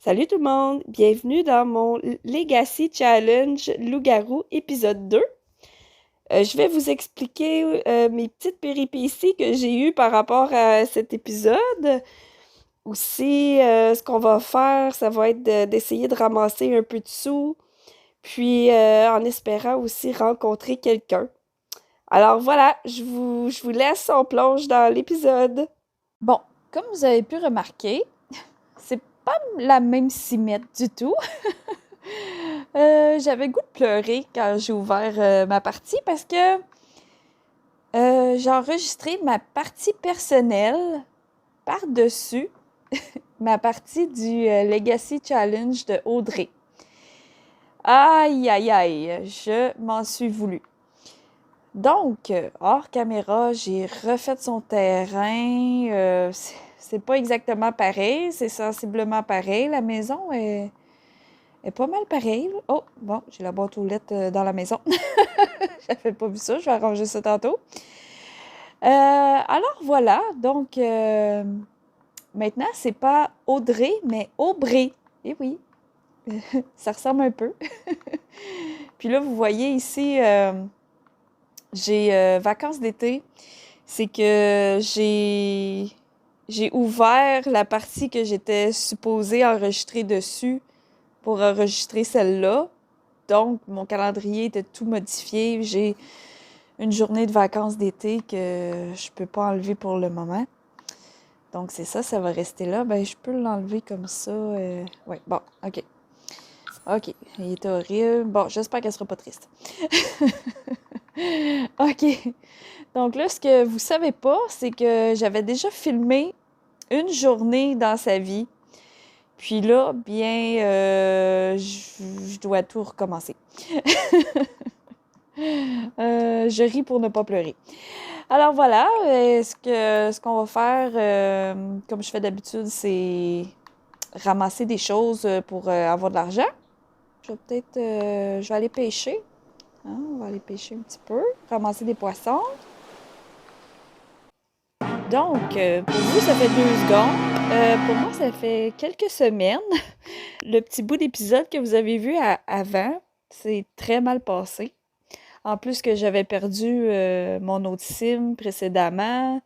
Salut tout le monde, bienvenue dans mon Legacy Challenge Loup-garou épisode 2. Je vais vous expliquer mes petites péripéties que j'ai eues par rapport à cet épisode. Aussi, ce qu'on va faire, ça va être d'essayer de ramasser un peu de sous, puis en espérant aussi rencontrer quelqu'un. Alors voilà, je vous laisse, on plonge dans l'épisode. Bon, comme vous avez pu remarquer, c'est pas la même cimette du tout. J'avais le goût de pleurer quand j'ai ouvert ma partie parce que j'ai enregistré ma partie personnelle par-dessus ma partie du Legacy Challenge de Audrey. Aïe, aïe, aïe, je m'en suis voulu. Donc, hors caméra, j'ai refait son terrain. C'est pas exactement pareil, c'est sensiblement pareil. La maison est pas mal pareille. Oh, bon, j'ai la boîte aux lettres dans la maison. J'avais pas vu ça, je vais arranger ça tantôt. Alors voilà, donc maintenant, c'est pas Audrey, mais Aubrey. Eh oui, ça ressemble un peu. Puis là, vous voyez ici, j'ai vacances d'été. C'est que j'ai ouvert la partie que j'étais supposée enregistrer dessus pour enregistrer celle-là. Donc, mon calendrier était tout modifié. J'ai une journée de vacances d'été que je peux pas enlever pour le moment. Donc, c'est ça, ça va rester là. Ben, je peux l'enlever comme ça. Ouais, bon, OK. OK, il est horrible. Bon, j'espère qu'elle sera pas triste. OK. Donc là, ce que vous savez pas, c'est que j'avais déjà filmé une journée dans sa vie. Puis là, bien, je dois tout recommencer. Je ris pour ne pas pleurer. Alors voilà, ce qu'on va faire, comme je fais d'habitude, c'est ramasser des choses pour avoir de l'argent. Je vais aller pêcher. Hein, on va aller pêcher un petit peu, ramasser des poissons. Donc, pour vous, ça fait 2 secondes. Pour moi, ça fait quelques semaines. Le petit bout d'épisode que vous avez vu avant, c'est très mal passé. En plus que j'avais perdu mon autre SIM précédemment.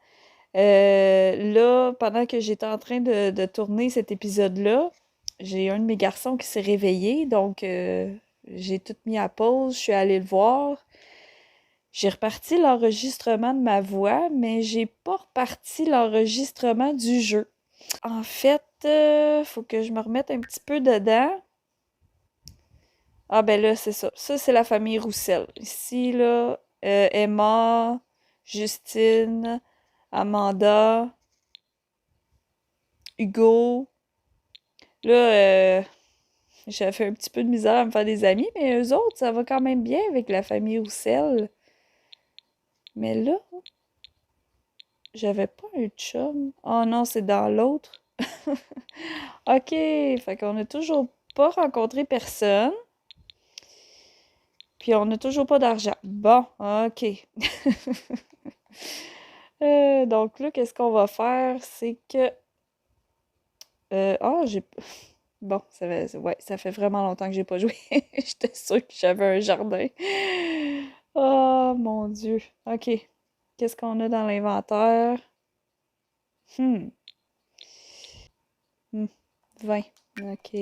Là, pendant que j'étais en train de tourner cet épisode-là, j'ai un de mes garçons qui s'est réveillé, donc j'ai tout mis à pause, je suis allée le voir. J'ai reparti l'enregistrement de ma voix, mais j'ai pas reparti l'enregistrement du jeu. En fait, faut que je me remette un petit peu dedans. Ah ben là, c'est ça. Ça, c'est la famille Roussel. Ici, là, Emma, Justine, Amanda, Hugo. Là, j'ai fait un petit peu de misère à me faire des amis, mais eux autres, ça va quand même bien avec la famille Roussel. Mais là, j'avais pas un chum. Oh non, c'est dans l'autre. OK, fait qu'on a toujours pas rencontré personne. Puis on n'a toujours pas d'argent. Bon, OK. Donc là, qu'est-ce qu'on va faire? C'est que... j'ai... Bon, ouais, ça fait vraiment longtemps que j'ai pas joué. J'étais sûre que j'avais un jardin. Oh, mon Dieu. OK. Qu'est-ce qu'on a dans l'inventaire? Hmm. 20. OK.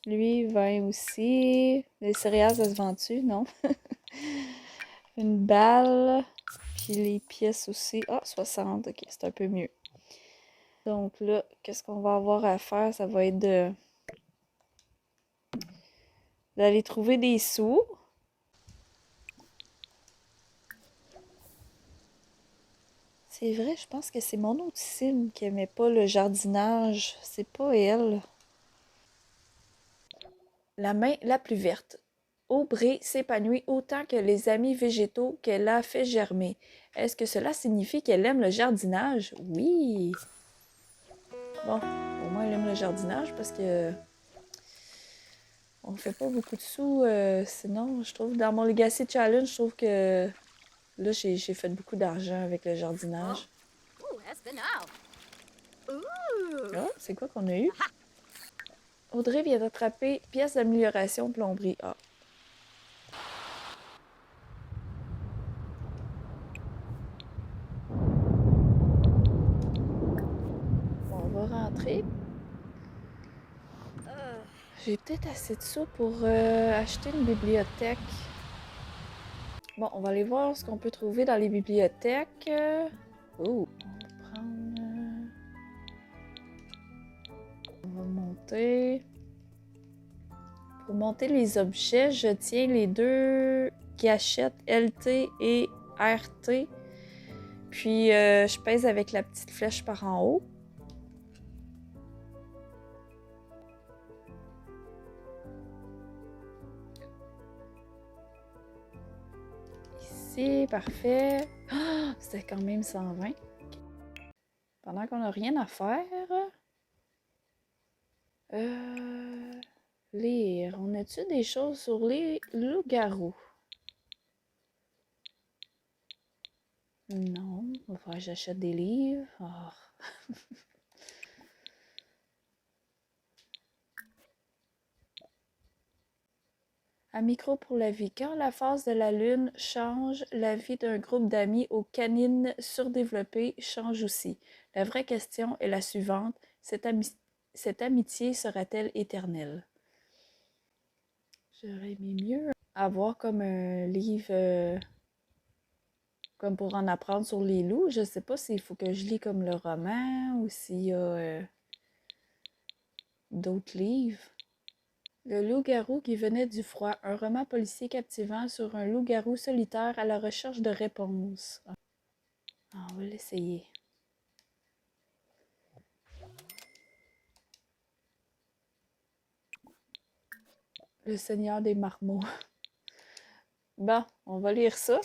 Lui, 20 aussi. Les céréales, ça se vend-tu? Non. Une balle. Puis les pièces aussi. Ah, 60. OK, c'est un peu mieux. Donc là, qu'est-ce qu'on va avoir à faire? Ça va être d'aller trouver des sous. C'est vrai, je pense que c'est mon autre sim qui aimait pas le jardinage. C'est pas elle. La main la plus verte. Aubrey s'épanouit autant que les amis végétaux qu'elle a fait germer. Est-ce que cela signifie qu'elle aime le jardinage? Oui. Bon, au moins elle aime le jardinage parce que on fait pas beaucoup de sous. Sinon, je trouve dans mon Legacy Challenge, je trouve que là, j'ai fait beaucoup d'argent avec le jardinage. Ah, c'est quoi qu'on a eu? Audrey vient d'attraper pièce d'amélioration plomberie A. On va rentrer. J'ai peut-être assez de sous pour acheter une bibliothèque. Bon, on va aller voir ce qu'on peut trouver dans les bibliothèques. Oh, on va prendre... On va monter. Pour monter les objets, je tiens les deux gâchettes LT et RT. Puis, je pèse avec la petite flèche par en haut. Ici, parfait. Oh, c'était quand même 120. Pendant qu'on n'a rien à faire... lire. On a-tu des choses sur les loups-garous? Non. Il va falloir que j'achète des livres. Oh. Un micro pour la vie. Quand la phase de la lune change, la vie d'un groupe d'amis aux canines surdéveloppées change aussi. La vraie question est la suivante. Cette amitié sera-t-elle éternelle? J'aurais aimé mieux avoir comme un livre comme pour en apprendre sur les loups. Je sais pas s'il faut que je lis comme le roman ou s'il y a d'autres livres. Le loup-garou qui venait du froid, un roman policier captivant sur un loup-garou solitaire à la recherche de réponses. Ah, on va l'essayer. Le Seigneur des marmots. Bon, on va lire ça.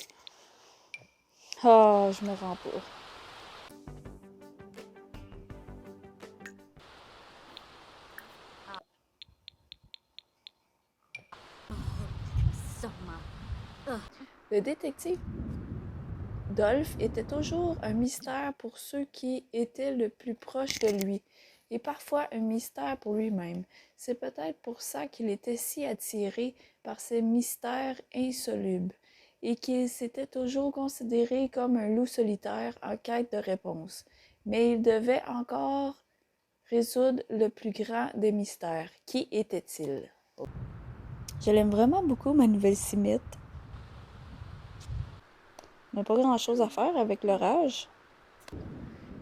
Ah, je me rends pas. Le détective Dolph était toujours un mystère pour ceux qui étaient le plus proches de lui, et parfois un mystère pour lui-même. C'est peut-être pour ça qu'il était si attiré par ces mystères insolubles, et qu'il s'était toujours considéré comme un loup solitaire en quête de réponses. Mais il devait encore résoudre le plus grand des mystères. Qui était-il? Je l'aime vraiment beaucoup, ma nouvelle Simite. On n'a pas grand-chose à faire avec l'orage.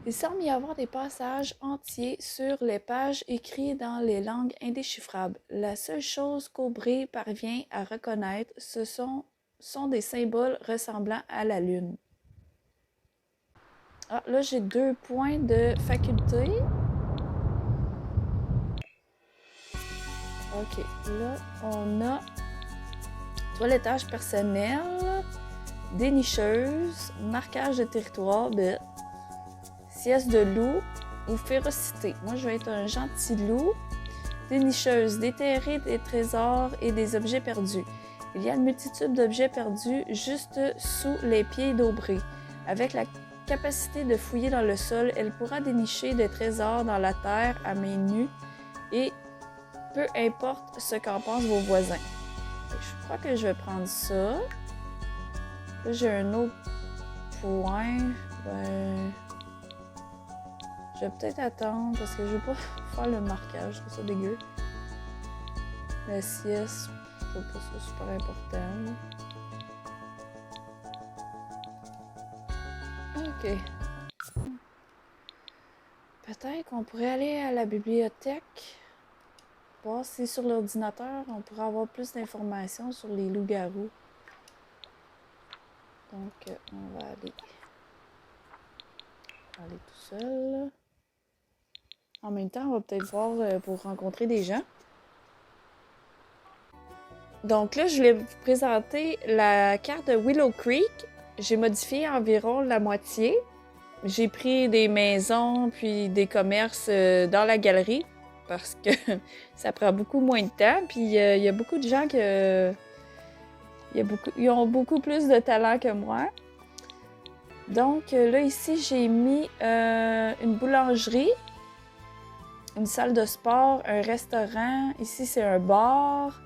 Il semble y avoir des passages entiers sur les pages écrites dans les langues indéchiffrables. La seule chose qu'Aubrey parvient à reconnaître, ce sont des symboles ressemblant à la lune. Ah, là, j'ai 2 points de faculté. OK, là, on a toilettage personnel, dénicheuse, marquage de territoire, sieste de loup ou férocité. Moi, je vais être un gentil loup. Dénicheuse, déterrer des trésors et des objets perdus. Il y a une multitude d'objets perdus juste sous les pieds d'Aubrey. Avec la capacité de fouiller dans le sol, elle pourra dénicher des trésors dans la terre à main nue et peu importe ce qu'en pensent vos voisins. Je crois que je vais prendre ça. Là, j'ai un autre point. Je vais peut-être attendre parce que je veux pas faire le marquage. Je trouve ça dégueu. La sieste, je trouve pas ça super important. OK. Peut-être qu'on pourrait aller à la bibliothèque. Voir si sur l'ordinateur, on pourrait avoir plus d'informations sur les loups-garous. Donc, on va aller tout seul. En même temps, on va peut-être voir pour rencontrer des gens. Donc là, je voulais vous présenter la carte de Willow Creek. J'ai modifié environ la moitié. J'ai pris des maisons puis des commerces dans la galerie parce que ça prend beaucoup moins de temps. Puis il y a beaucoup de gens ils ont beaucoup plus de talent que moi. Donc là, ici, j'ai mis une boulangerie. une salle de sport, un restaurant. Ici, c'est un bar.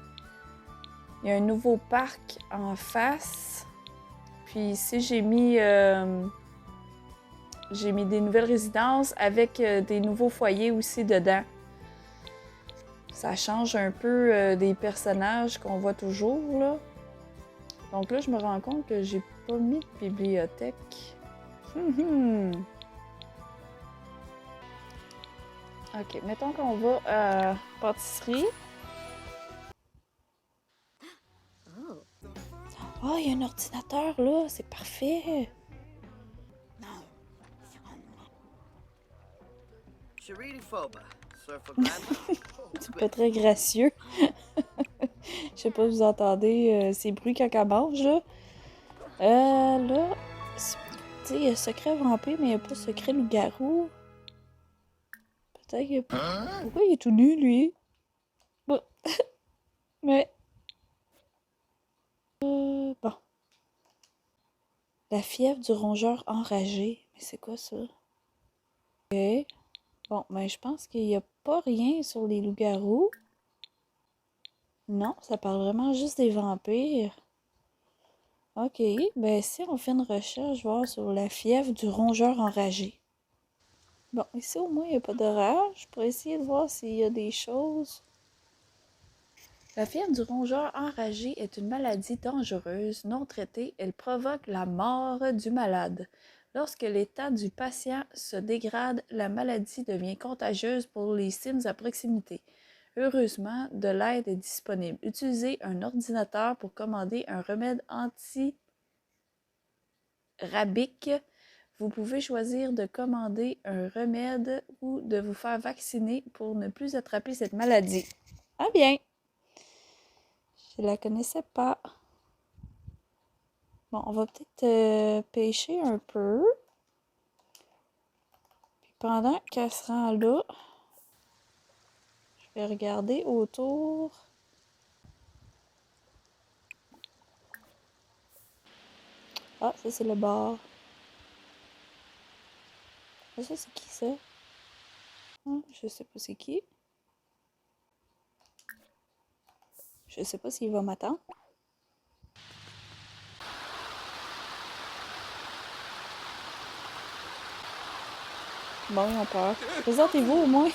Il y a un nouveau parc en face. Puis ici, j'ai mis des nouvelles résidences avec des nouveaux foyers aussi dedans. Ça change un peu des personnages qu'on voit toujours, là. Donc là, je me rends compte que j'ai pas mis de bibliothèque. Ok, mettons qu'on va à pâtisserie. Oh, il y a un ordinateur là, c'est parfait. C'est pas très gracieux. Je sais pas si vous entendez ces bruits quand elle mange, là. Là, tu sais, il y a secret vampire, mais il n'y a pas secret loup-garou. Peut-être qu'il y a pas... Pourquoi il est tout nu, lui? Bon. Mais... bon. La fièvre du rongeur enragé. Mais c'est quoi ça? Ok. Bon, ben je pense qu'il n'y a pas rien sur les loups-garous. Non, ça parle vraiment juste des vampires. Ok, ben si on fait une recherche, voir sur la fièvre du rongeur enragé. Bon, ici au moins il n'y a pas d'orage. Pour essayer de voir s'il y a des choses. La fièvre du rongeur enragé est une maladie dangereuse. Non traitée, elle provoque la mort du malade. Lorsque l'état du patient se dégrade, la maladie devient contagieuse pour les Sims à proximité. Heureusement, de l'aide est disponible. Utilisez un ordinateur pour commander un remède anti-rabique. Vous pouvez choisir de commander un remède ou de vous faire vacciner pour ne plus attraper cette maladie. Ah bien! Je la connaissais pas. Bon, on va peut-être pêcher un peu. Puis pendant qu'elle se rend là, je vais regarder autour. Ah, ça c'est le bar. Ah, ça c'est qui ça? Ah, je sais pas c'est qui. Je sais pas s'il va m'attendre. Bon, ils ont peur. Présentez-vous au moins.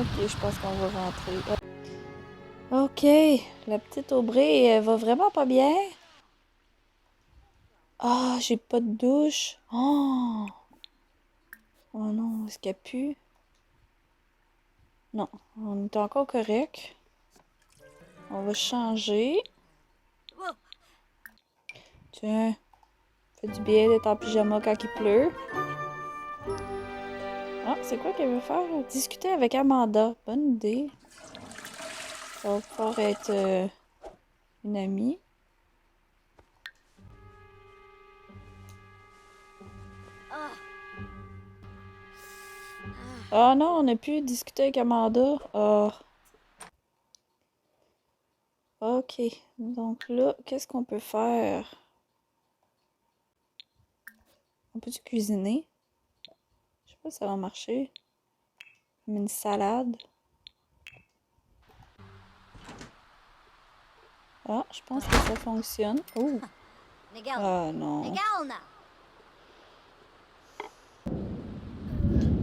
Ok, je pense qu'on va rentrer. Ok, la petite Aubrey, elle va vraiment pas bien. Ah, j'ai pas de douche. Oh, oh non, est-ce qu'elle pue? Non, on est encore correct. On va changer. Tiens, fait du bien d'être en pyjama quand il pleut. Ah, c'est quoi qu'elle veut faire? Discuter avec Amanda. Bonne idée. Ça va pouvoir être une amie. Ah non, on a pu discuter avec Amanda. Ah. Ok, donc là, qu'est-ce qu'on peut faire? On peut-tu cuisiner? Je sais pas si ça va marcher. Comme une salade. Ah, je pense que ça fonctionne. Oh! Ah non.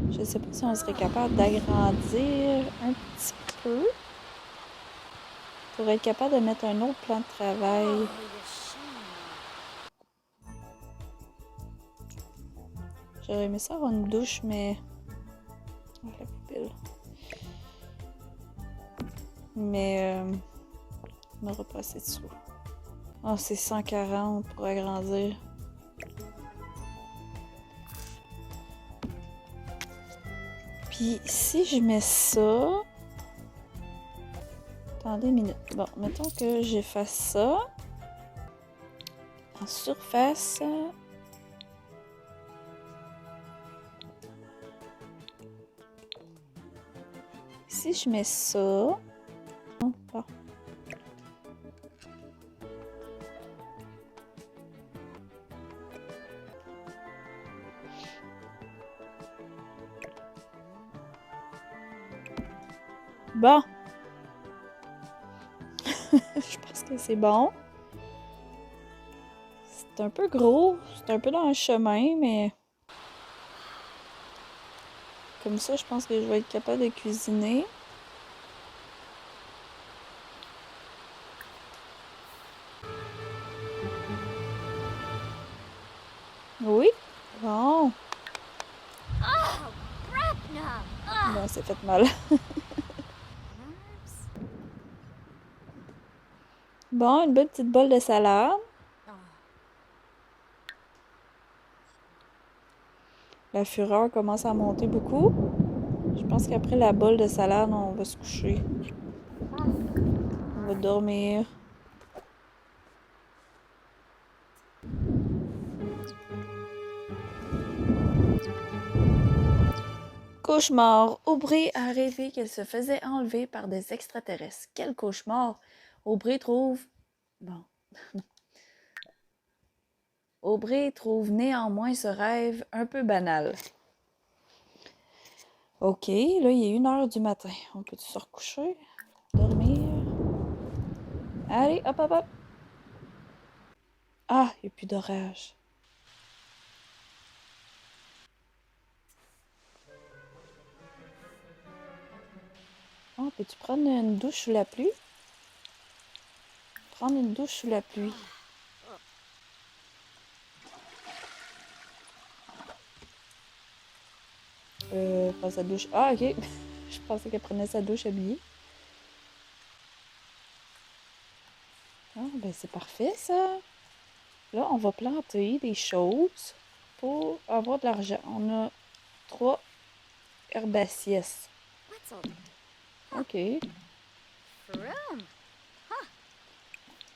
Je sais pas si on serait capable d'agrandir un petit peu pour être capable de mettre un autre plan de travail. J'aurais aimé ça avoir une douche, mais... Oh, la poubelle. Mais... on aura pas assez de sous. Oh, c'est 140 pour agrandir. Puis si je mets ça... Attendez une minute. Bon, mettons que j'efface ça. En surface... Si je mets ça... Oh, bon. Bon. Je pense que c'est bon. C'est un peu gros. C'est un peu dans le chemin, mais... Comme ça, je pense que je vais être capable de cuisiner. Oui. Bon. Bon, c'est fait mal. Bon, une bonne petite bolle de salade. La fureur commence à monter beaucoup. Je pense qu'après la bolle de salade, on va se coucher. On va dormir. Cauchemar. Aubrey a rêvé qu'elle se faisait enlever par des extraterrestres. Quel cauchemar! Aubrey trouve... Bon. Aubrey trouve néanmoins ce rêve un peu banal. Ok, là, il est 1h du matin. On peut se recoucher? Dormir? Allez, hop, hop, hop! Ah, il n'y a plus d'orage. Oh, peux-tu prendre une douche sous la pluie? Prendre une douche sous la pluie. Prendre sa douche. Ah, ok. Je pensais qu'elle prenait sa douche habillée. Ah, ben c'est parfait, ça. Là, on va planter des choses pour avoir de l'argent. On a 3 herbaceaes. Ok.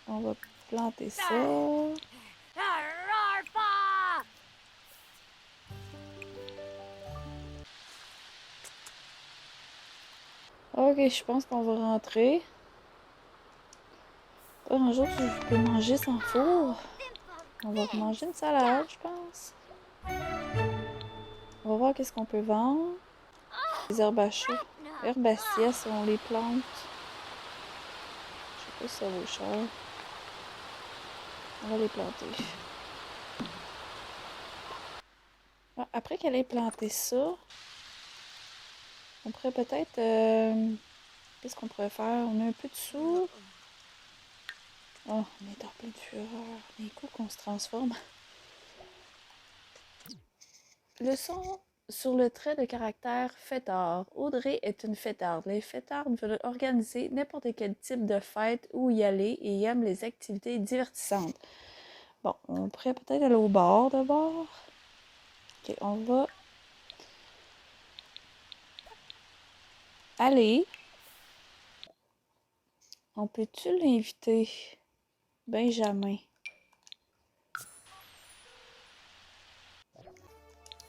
On va planter ça. Ok, je pense qu'on va rentrer. Pas un jour que je peux manger sans four. On va manger une salade, je pense. On va voir qu'est-ce qu'on peut vendre. Les herbacées, on les plante. Je sais pas si ça vaut cher. On va les planter. Ah, après qu'elle ait planté ça, on pourrait peut-être... qu'est-ce qu'on pourrait faire? On a un peu de sous. Oh, on est en pleine fureur. Les coups qu'on se transforme. Leçon sur le trait de caractère fêtard. Audrey est une fêtarde. Les fêtardes veulent organiser n'importe quel type de fête où y aller et aiment les activités divertissantes. Bon, on pourrait peut-être aller au bar d'abord. Ok, on va aller. On peut-tu l'inviter? Benjamin.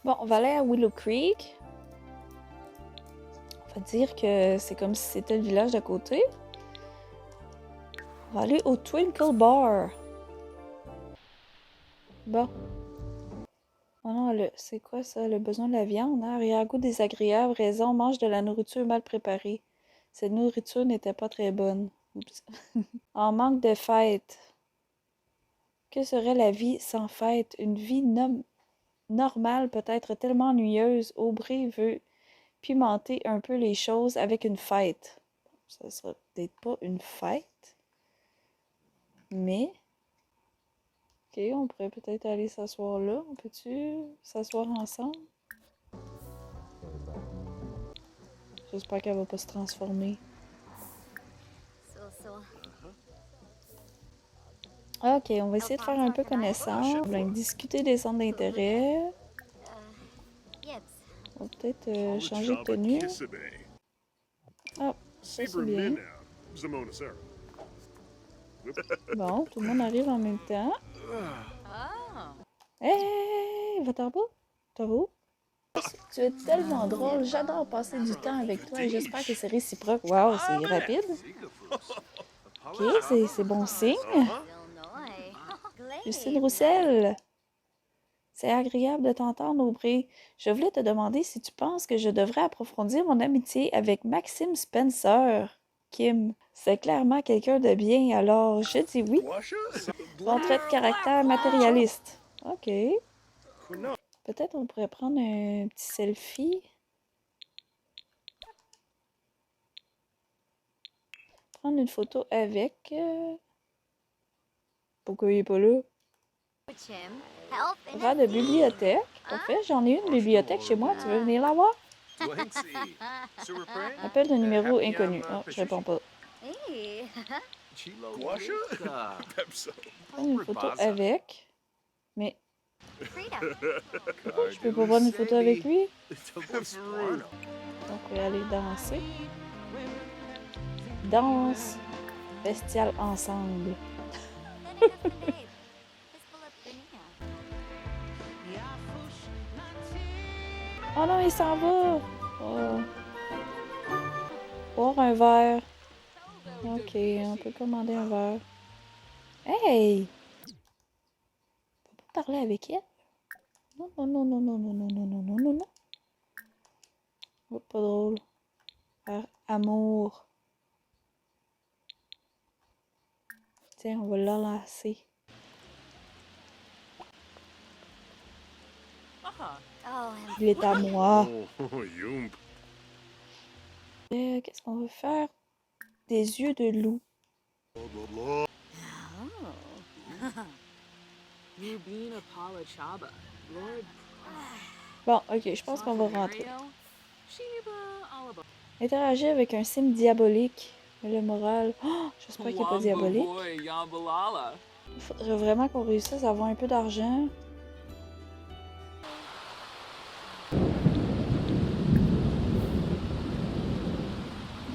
Bon, on va aller à Willow Creek. On va dire que c'est comme si c'était le village d'à côté. On va aller au Twinkle Bar. Bon. Oh non, c'est quoi ça? Le besoin de la viande, hein? Arrière-goût désagréable, raison, mange de la nourriture mal préparée. Cette nourriture n'était pas très bonne. Oups. En manque de fête. Que serait la vie sans fête? Une vie normale peut être tellement ennuyeuse. Aubrey veut pimenter un peu les choses avec une fête. Ça sera peut-être pas une fête, mais... Ok, on pourrait peut-être aller s'asseoir là. On peut-tu s'asseoir ensemble? J'espère qu'elle va pas se transformer. Ok, on va essayer de faire un peu connaissance. On va discuter des centres d'intérêt. On va peut-être changer de tenue. Ah, ça c'est bien. Bon, tout le monde arrive en même temps. Hey, va t'en bas? T'en vas où? Tu es tellement drôle, j'adore passer du temps avec toi et j'espère que c'est réciproque. Wow, c'est rapide. Ok, c'est bon signe. Justine Roussel. C'est agréable de t'entendre, Aubrey. Je voulais te demander si tu penses que je devrais approfondir mon amitié avec Maxime Spencer. Kim, c'est clairement quelqu'un de bien, alors je dis oui. Son trait de caractère matérialiste. OK. Peut-être on pourrait prendre un petit selfie. Prendre une photo avec. Pourquoi il est pas là? Rat de bibliothèque. Parfait, j'en ai une bibliothèque chez moi. Tu veux venir la voir? Appel de numéro inconnu. Oh, je réponds pas. Prendre une photo avec. Mais pourquoi je peux pas prendre une photo avec lui? Donc, on va aller danser. Danse bestiale ensemble. Oh non, il s'en va! Oh. Boire un verre. Ok, on peut commander un verre. Hey! On peut pas parler avec elle? Non, non, non, non, non, non, non, non, non, non, non, non. Oh, pas drôle. Amour. Tiens, on va l'enlacer. Il est à moi. Qu'est-ce qu'on veut faire? Des yeux de loup. Bon, ok, je pense qu'on va rentrer. Interagir avec un sim diabolique. Mais le moral... Oh, j'espère qu'il n'est pas diabolique. Il faudrait vraiment qu'on réussisse à avoir un peu d'argent.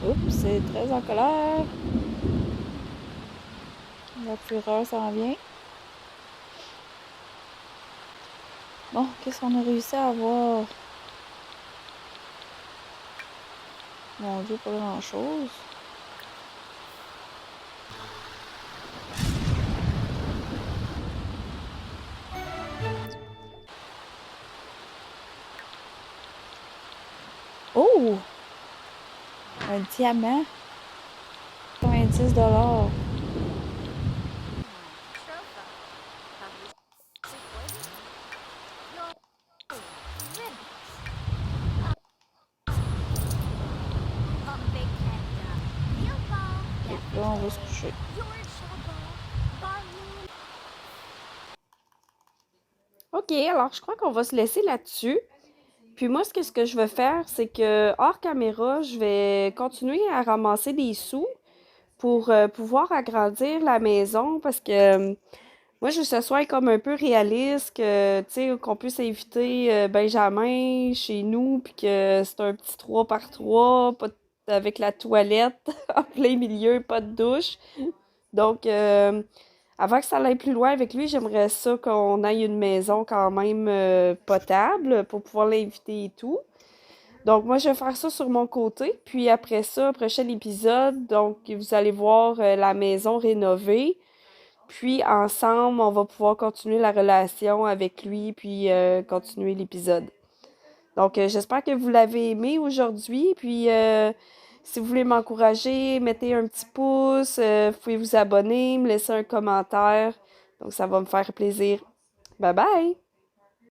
Oups, c'est très en colère. La fureur s'en vient. Bon, qu'est-ce qu'on a réussi à avoir? Mon Dieu, pas grand-chose. Oh! Un diamant. 90 $. Là, on va se coucher. OK, alors je crois qu'on va se laisser là-dessus. Puis moi, ce que je vais faire, c'est que hors caméra, je vais continuer à ramasser des sous pour pouvoir agrandir la maison parce que moi, je veux que ce soit comme un peu réaliste, que, tu sais, qu'on puisse inviter Benjamin chez nous, puis que c'est un petit 3 par 3 avec la toilette en plein milieu, pas de douche. Donc, avant que ça aille plus loin avec lui, j'aimerais ça qu'on aille une maison quand même potable pour pouvoir l'inviter et tout. Donc, moi, je vais faire ça sur mon côté. Puis après ça, prochain épisode, donc, vous allez voir la maison rénovée. Puis ensemble, on va pouvoir continuer la relation avec lui, puis continuer l'épisode. Donc, j'espère que vous l'avez aimé aujourd'hui. Puis, si vous voulez m'encourager, mettez un petit pouce, vous pouvez vous abonner, me laisser un commentaire. Donc, ça va me faire plaisir. Bye bye!